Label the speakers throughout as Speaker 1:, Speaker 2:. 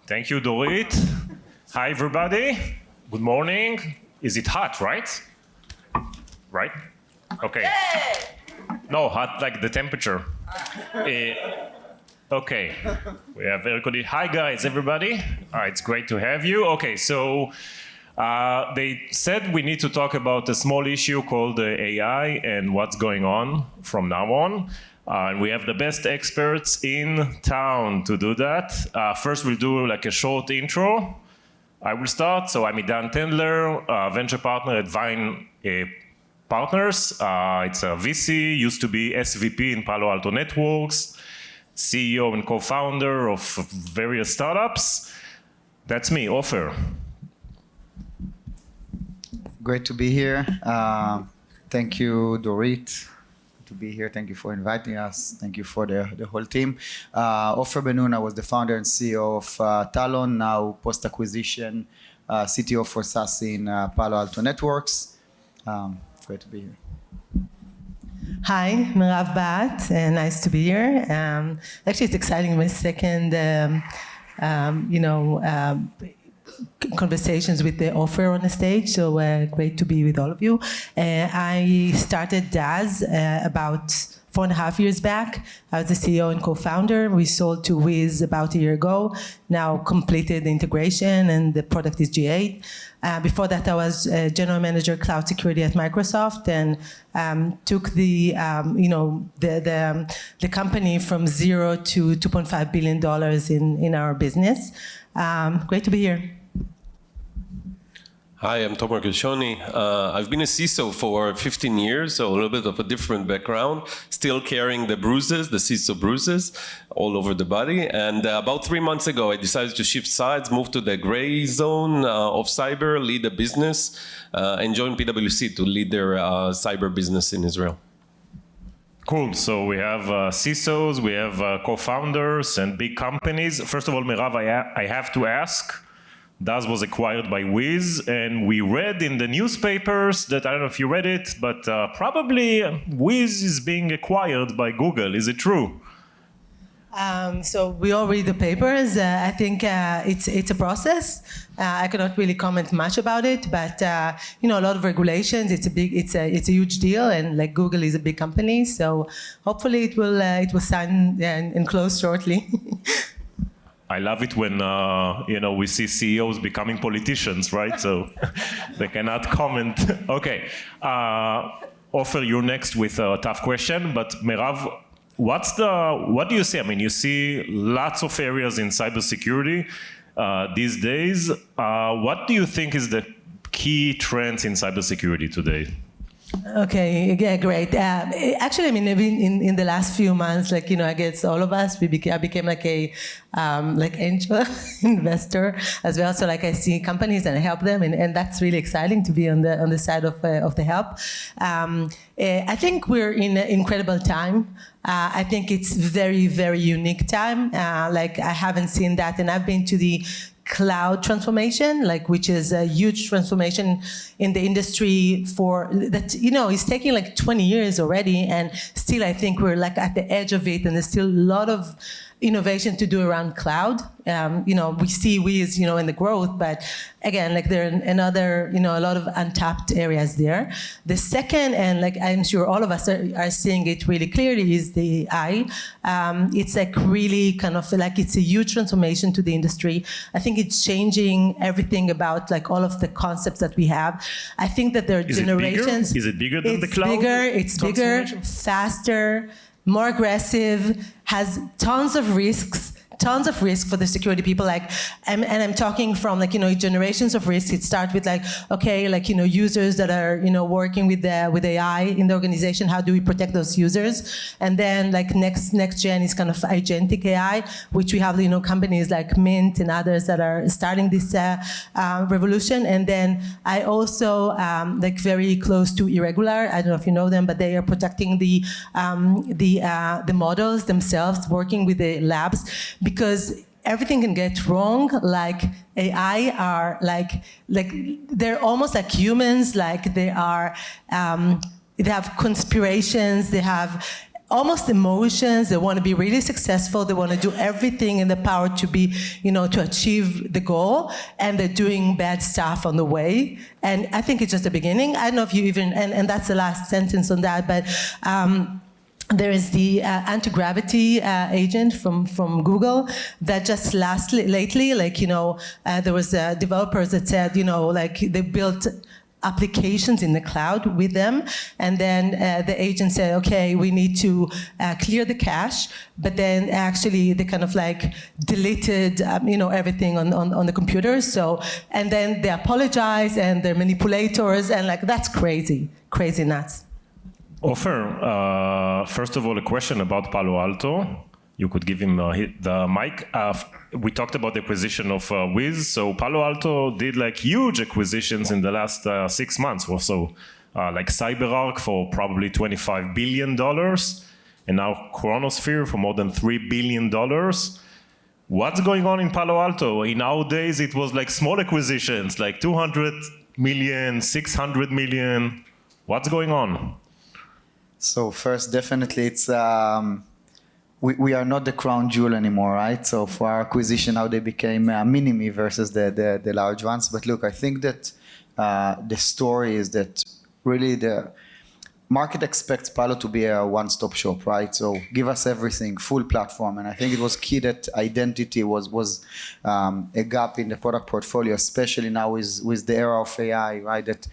Speaker 1: Thank you, Dorit. Hi, everybody. Good morning. Is it hot, right? Right? Okay. No, hot like the temperature. Okay. We have very good. Hi, guys, everybody. It's great to have you. Okay, so they said we need to talk about a small issue called AI and what's going on from now on. And we have the best experts in town to do that. First, we'll do like a short intro. I will start. So I'm Idan Tendler, venture partner at Vine Partners. It's a VC, used to be SVP in Palo Alto Networks, CEO and co-founder of various startups. That's me, Ofer.
Speaker 2: Great to be here. Thank you, Dorit, to be here. Thank you for inviting us. Thank you for the whole team. Ofer Ben-Nun was the founder and CEO of Talon, now post-acquisition CTO for SASE in Palo Alto Networks. Great to be here.
Speaker 3: Hi, Merav, Bahat, nice to be here. Actually, it's exciting. My second, conversations with the Ofer on the stage, so great to be with all of you. I started Dazz about 4.5 years back. I was the CEO and co-founder. We sold to Wiz about a year ago, now completed the integration and the product is G8. Before that, I was general manager cloud security at Microsoft and took the company from zero to $2.5 billion in our business. Great to be here.
Speaker 4: Hi, I'm Gershoni. I've been a CISO for 15 years, so a little bit of a different background, still carrying the bruises, the CISO bruises, all over the body. And about 3 months ago, I decided to shift sides, move to the gray zone of cyber, lead a business, and join PwC to lead their cyber business in Israel.
Speaker 1: Cool. So we have CISOs, we have co-founders and big companies. First of all, Merav, I have to ask, Dazz was acquired by Wiz, and we read in the newspapers that, I don't know if you read it, but probably Wiz is being acquired by Google. Is it true?
Speaker 3: So we all read the papers. I think it's a process. I cannot really comment much about it, but a lot of regulations. It's a huge deal, and like Google is a big company, so hopefully it will sign and close shortly.
Speaker 1: I love it when we see CEOs becoming politicians, right? So they cannot comment. Okay, Ofer, you're next with a tough question, but Merav, what do you see? I mean, you see lots of areas in cybersecurity these days. What do you think is the key trends in cybersecurity today?
Speaker 3: Okay, yeah, great. Actually, I mean, in the last few months, I guess all of us, I became like a angel investor as well. So I see companies and I help them, and that's really exciting to be on the side of the help. I think we're in an incredible time. I think it's very, very unique time. I haven't seen that, and I've been to the cloud transformation, which is a huge transformation in the industry for that, it's taking 20 years already, and still I think we're at the edge of it, and there's still a lot of innovation to do around cloud. We see Wiz, in the growth, but again, there are another, a lot of untapped areas there. The second, and I'm sure all of us are seeing it really clearly, is the AI. It's really kind of it's a huge transformation to the industry. I think it's changing everything about all of the concepts that we have. I think that there are generations.
Speaker 1: Is it bigger than the cloud?
Speaker 3: It's bigger, faster, more aggressive, has tons of risks for the security people. And I'm talking from generations of risks. It starts with users that are working with AI in the organization. How do we protect those users? And then next gen is kind of agentic AI, which we have companies like Mint and others that are starting this revolution. And then I also very close to Irregular. I don't know if you know them, but they are protecting the models themselves, working with the labs, because everything can get wrong. AI are they're almost like humans. They have conspirations. They have almost emotions. They want to be really successful. They want to do everything in their power to be, to achieve the goal, and they're doing bad stuff on the way. And I think it's just the beginning. I don't know if you even, and that's the last sentence on that, but there is the anti-gravity agent from Google that just lately, there was developers that said, they built applications in the cloud with them, and then the agent said, okay, we need to clear the cache, but then actually they kind of deleted everything on the computer. So, and then they apologize, and they're manipulators, and that's crazy nuts.
Speaker 1: Ofer, first of all, a question about Palo Alto. You could give him the mic. We talked about the acquisition of Wiz. So Palo Alto did huge acquisitions in the last 6 months or so, like CyberArk for probably $25 billion, and now Chronosphere for more than $3 billion. What's going on in Palo Alto? In our days, it was small acquisitions, 200 million, 600 million. What's going on?
Speaker 2: So first, definitely, it's we are not the crown jewel anymore, right? So for our acquisition, now they became mini-me versus the large ones. But look, I think that the story is that really the market expects Palo to be a one-stop shop, right? So give us everything, full platform. And I think it was key that identity was a gap in the product portfolio, especially now with the era of AI, right? That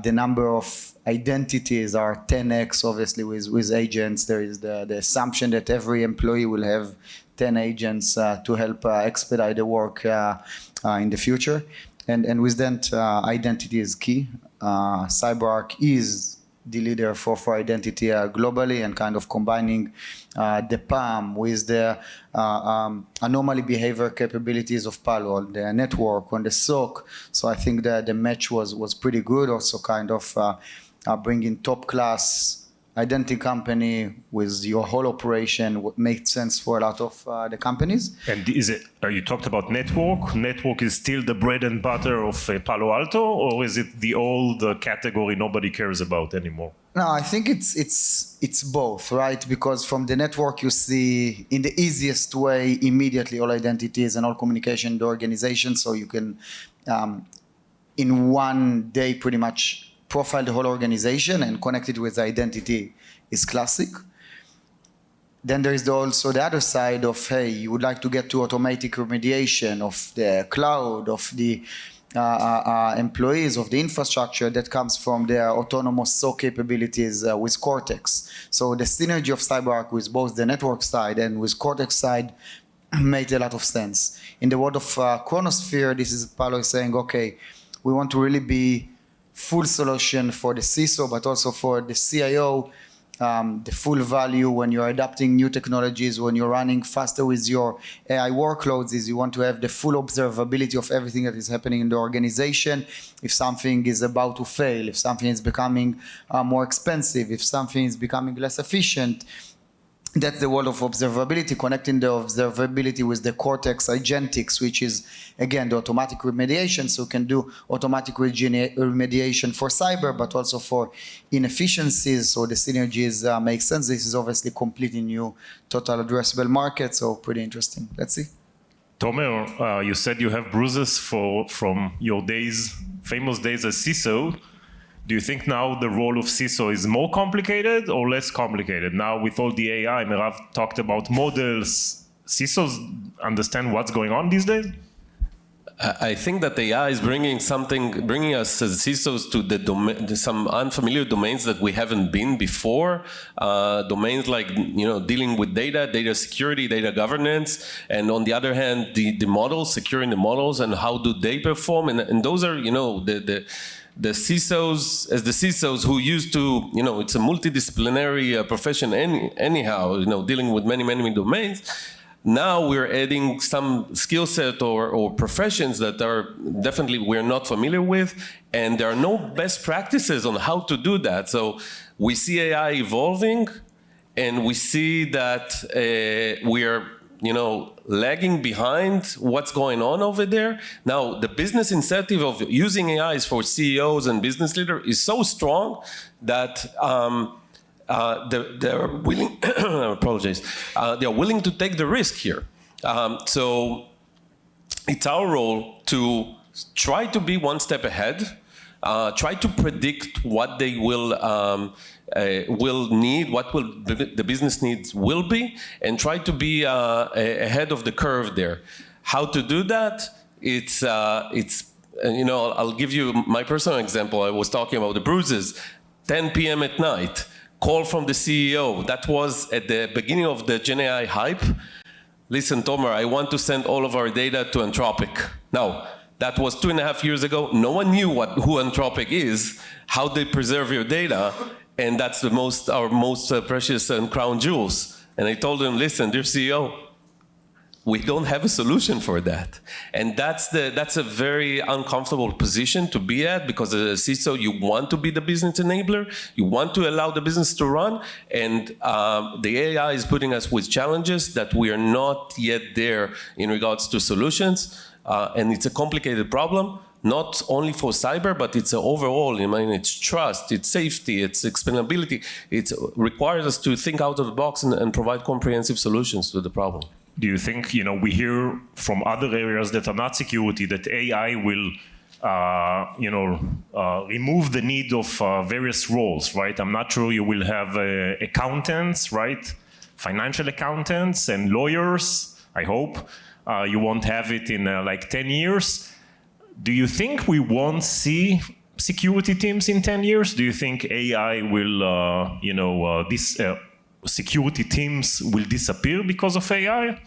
Speaker 2: the number of identities are 10x, obviously, with agents. There is the assumption that every employee will have 10 agents to help expedite the work in the future. And with that, identity is key. CyberArk is the leader for identity globally, and kind of combining the PAM with the anomaly behavior capabilities of Palo, the network, on the SOC. So I think that the match was pretty good. Also kind of bringing top-class identity company with your whole operation makes sense for a lot of the companies.
Speaker 1: And you talked about network. Network is still the bread and butter of Palo Alto, or is it the old category nobody cares about anymore?
Speaker 2: No, I think it's both, right? Because from the network you see in the easiest way immediately all identities and all communication in the organization, so you can in one day pretty much profile the whole organization and connect it with identity is classic. Then there is also the other side of, hey, you would like to get to automatic remediation of the cloud, of the employees, of the infrastructure that comes from their autonomous SOC capabilities with Cortex. So the synergy of CyberArk with both the network side and with Cortex side made a lot of sense. In the world of Chronosphere, this is Palo saying, okay, we want to really be full solution for the CISO, but also for the CIO, the full value when you're adapting new technologies, when you're running faster with your AI workloads, is you want to have the full observability of everything that is happening in the organization. If something is about to fail, if something is becoming more expensive, if something is becoming less efficient, that's the world of observability, connecting the observability with the Cortex Agentics, which is, again, the automatic remediation. So you can do automatic remediation for cyber, but also for inefficiencies. So the synergies make sense. This is obviously completely new total addressable market. So pretty interesting. Let's see.
Speaker 1: Tomer, you said you have bruises from your famous days as CISO. Do you think now the role of CISO is more complicated or less complicated? Now with all the AI, Merav talked about models. CISOs understand what's going on these days?
Speaker 4: I think that AI is bringing us as CISOs to some unfamiliar domains that we haven't been before. Domains like, dealing with data security, data governance, and on the other hand, the models, securing the models, and how do they perform. And those are, the CISOs, as the CISOs who used to, it's a multidisciplinary profession anyhow, dealing with many, many domains. Now we're adding some skill set or professions that are definitely we're not familiar with, and there are no best practices on how to do that. So we see AI evolving, and we see that we are, lagging behind what's going on over there. Now, the business incentive of using AIs for CEOs and business leaders is so strong that they're willing. Apologize. They're willing to take the risk here. So it's our role to try to be one step ahead, try to predict what they will need, what will the business needs will be, and try to be ahead of the curve there. How to do that? It's I'll give you my personal example. I was talking about the bruises. 10 p.m. at night, call from the CEO. That was at the beginning of the Gen AI hype. Listen, Tomer, I want to send all of our data to Anthropic. Now, that was 2.5 years ago. No one knew who Anthropic is, how they preserve your data, and that's our most precious and crown jewels. And I told them, listen, dear CEO, we don't have a solution for that. And that's a very uncomfortable position to be at, because as a CISO, you want to be the business enabler, you want to allow the business to run, and the AI is putting us with challenges that we are not yet there in regards to solutions. And it's a complicated problem, not only for cyber, but it's overall. I mean, it's trust, it's safety, it's explainability. It requires us to think out of the box and provide comprehensive solutions to the problem.
Speaker 1: Do you think, we hear from other areas that are not security that AI will, remove the need of various roles, right? I'm not sure you will have accountants, right? Financial accountants and lawyers, I hope. You won't have it in 10 years. Do you think we won't see security teams in 10 years? Do you think AI will, security teams will disappear because of AI?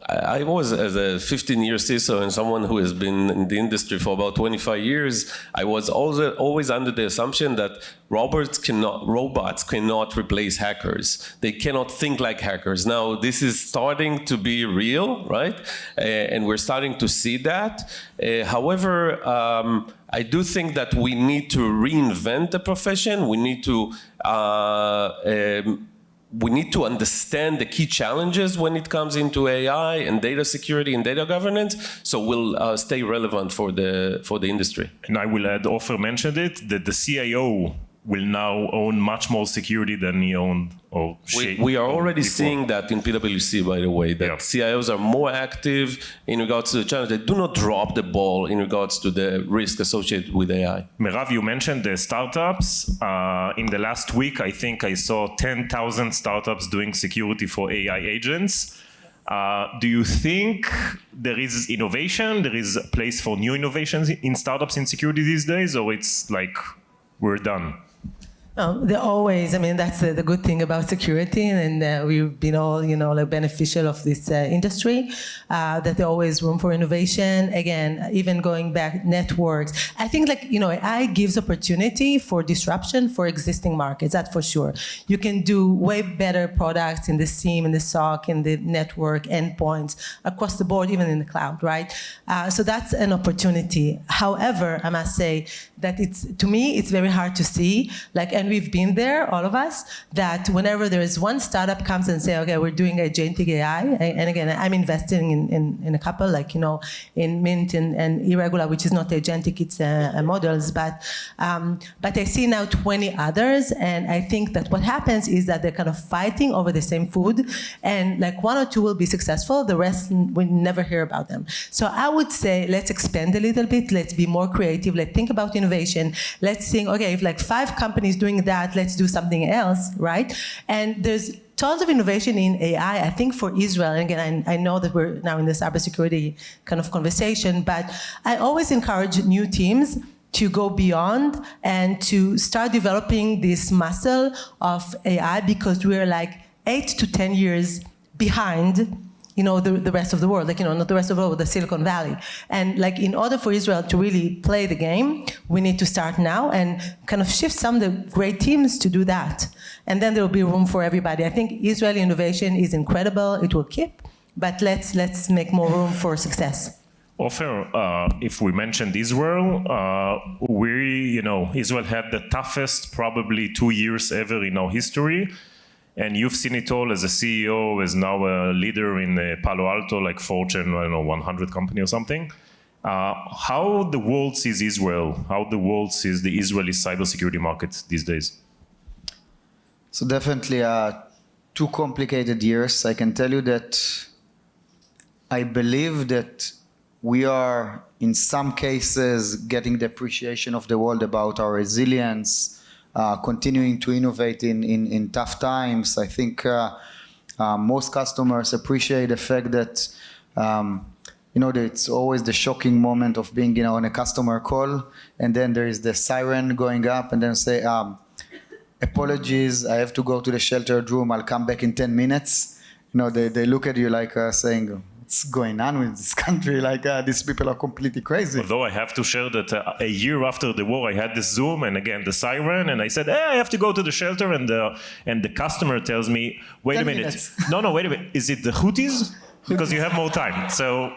Speaker 4: I was, as a 15-year CISO and someone who has been in the industry for about 25 years, I was always under the assumption that robots cannot replace hackers. They cannot think like hackers. Now, this is starting to be real, right? And we're starting to see that. However, I do think that we need to reinvent the profession. We need to understand the key challenges when it comes into AI and data security and data governance, so we'll stay relevant for the industry.
Speaker 1: And I will add, Ofer mentioned it, that the CIO will now own much more security than he owned or
Speaker 4: we are already seeing that in PwC, by the way, that CIOs are more active in regards to the challenge. They do not drop the ball in regards to the risk associated with AI.
Speaker 1: Merav, you mentioned the startups. In the last week, I think I saw 10,000 startups doing security for AI agents. Do you think there is innovation? There is a place for new innovations in startups in security these days, or it's like we're done?
Speaker 3: They're always, that's the good thing about security, and we've been all, beneficial of this industry, that there's always room for innovation. Again, even going back, networks. I think AI gives opportunity for disruption for existing markets, that's for sure. You can do way better products in the SIEM, in the SOC, in the network, endpoints, across the board, even in the cloud, right? So that's an opportunity. However, I must say that to me, it's very hard to see, and we've been there, all of us, that whenever there is one startup comes and say, okay, we're doing agentic AI, and again, I'm investing in a couple, in Mint and Irregular, which is not agentic, it's models, but I see now 20 others, and I think that what happens is that they're kind of fighting over the same food, and one or two will be successful, the rest we never hear about them. So I would say, let's expand a little bit, let's be more creative, let's think about innovation, let's think, okay, if 5 companies doing that, let's do something else, right? And there's tons of innovation in AI, I think, for Israel. And again, I know that we're now in the cybersecurity kind of conversation, but I always encourage new teams to go beyond and to start developing this muscle of AI, because we're 8 to 10 years behind the rest of the world, not the rest of the world, the Silicon Valley. And in order for Israel to really play the game, we need to start now and kind of shift some of the great teams to do that. And then there will be room for everybody. I think Israeli innovation is incredible, it will keep, but let's make more room for success.
Speaker 1: Ofer, if we mentioned Israel, Israel had the toughest probably 2 years ever in our history. And you've seen it all as a CEO, as now a leader in Palo Alto, Fortune, 100 company or something. How the world sees Israel, how the world sees the Israeli cybersecurity market these days?
Speaker 2: So definitely 2 complicated years. I can tell you that I believe that we are, in some cases, getting the appreciation of the world about our resilience, continuing to innovate in tough times. I think most customers appreciate the fact that that it's always the shocking moment of being on a customer call, and then there is the siren going up, and then say, apologies, I have to go to the sheltered room, I'll come back in 10 minutes. They look at you like saying, what's going on with this country? Like, these people are completely crazy.
Speaker 1: Although I have to share that a year after the war, I had this Zoom, and again, the siren, and I said, hey, I have to go to the shelter, and the customer tells me, wait a minute.
Speaker 2: Minutes.
Speaker 1: No, wait a minute. Is it the Houthis? Because you have more time. So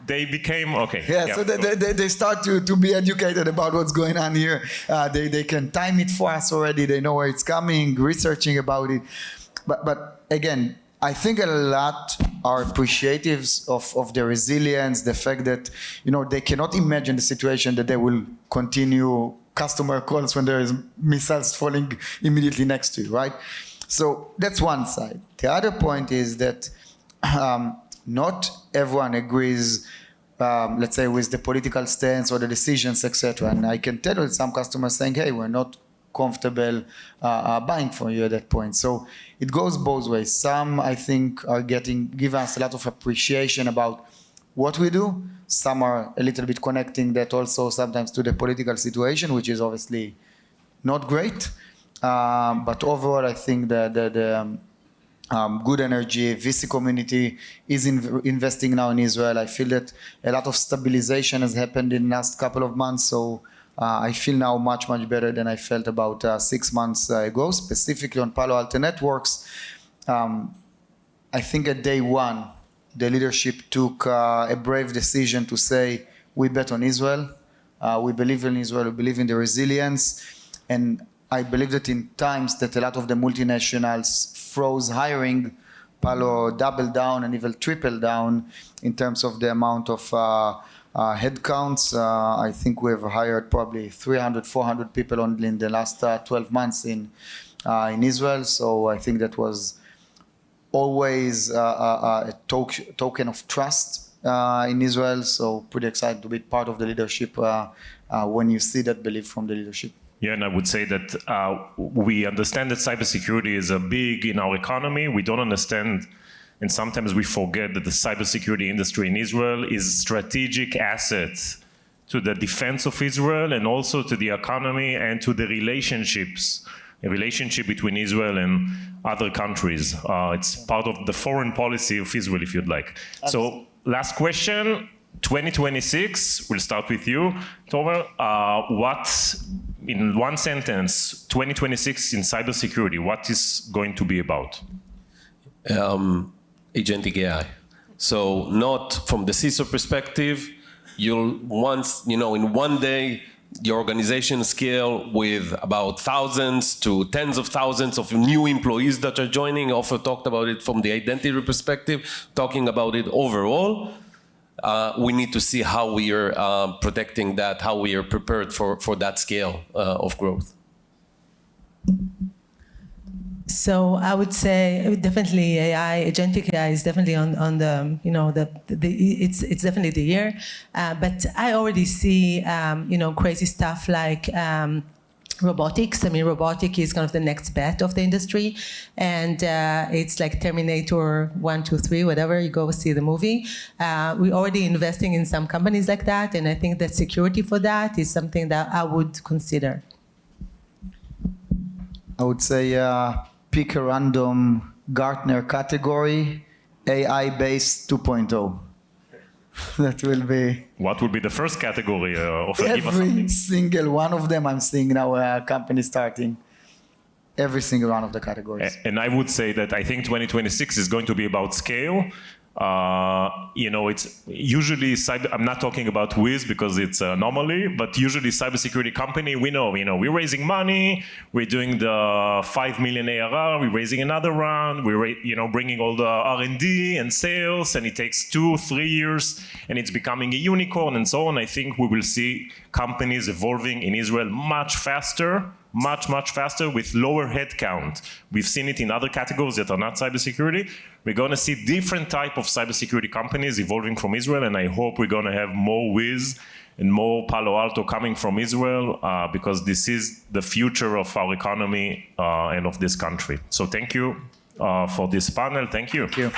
Speaker 1: they became, okay.
Speaker 2: Yeah, so they start to be educated about what's going on here. They can time it for us already. They know where it's coming, researching about it. But again, I think a lot are appreciatives of the resilience, the fact that, they cannot imagine the situation that they will continue customer calls when there is missiles falling immediately next to you, right? So that's one side. The other point is that not everyone agrees, let's say, with the political stance or the decisions, etc. And I can tell you some customers saying, hey, we're not comfortable buying from you at that point. So it goes both ways. Some, I think, are give us a lot of appreciation about what we do. Some are a little bit connecting that also sometimes to the political situation, which is obviously not great. But overall, I think that the good energy, VC community is investing now in Israel. I feel that a lot of stabilization has happened in the last couple of months. So I feel now much, much better than I felt about 6 months ago, specifically on Palo Alto networks. I think at day one, the leadership took a brave decision to say, we bet on Israel. We believe in Israel. We believe in the resilience. And I believe that in times that a lot of the multinationals froze hiring, Palo doubled down and even tripled down in terms of the amount of headcounts. I think we've hired probably 300, 400 people only in the last 12 months in Israel. So I think that was always a token of trust in Israel. So pretty excited to be part of the leadership when you see that belief from the leadership.
Speaker 1: Yeah, and I would say that we understand that cybersecurity is big in our economy. We don't understand, and sometimes we forget that the cybersecurity industry in Israel is a strategic asset to the defense of Israel and also to the economy and to the relationship between Israel and other countries. It's part of the foreign policy of Israel, if you'd like. So, last question, 2026, we'll start with you, Tomer. What, in one sentence, 2026 in cybersecurity, what is going to be about?
Speaker 4: Agentic AI. So not from the CISO perspective, you'll once, in one day, your organization scale with about thousands to tens of thousands of new employees that are joining. Ofer talked about it from the identity perspective, talking about it overall. We need to see how we are protecting that, how we are prepared for that scale of growth.
Speaker 3: So I would say definitely AI, agentic AI is definitely on the, it's definitely the year. But I already see, crazy stuff like robotics. I mean, robotic is kind of the next bet of the industry. And it's like Terminator 1, 2, 3, whatever, you go see the movie. We're already investing in some companies like that. And I think that security for that is something that I would consider.
Speaker 2: I would say pick a random Gartner category, AI-based 2.0. That will be...
Speaker 1: What would be the first category?
Speaker 2: Every single one of them I'm seeing now a company starting. Every single one of the categories.
Speaker 1: And I would say that I think 2026 is going to be about scale. It's usually I'm not talking about Wiz because it's an anomaly, but usually cybersecurity company, we know, we're raising money, we're doing the 5 million ARR, we're raising another round, we're, bringing all the R&D and sales, and it takes 2-3 years, and it's becoming a unicorn and so on. I think we will see companies evolving in Israel much faster, much, much faster with lower headcount. We've seen it in other categories that are not cybersecurity. We're going to see different type of cybersecurity companies evolving from Israel, and I hope we're going to have more Wiz and more Palo Alto coming from Israel, because this is the future of our economy and of this country. So thank you for this panel. Thank you.
Speaker 2: Thank you.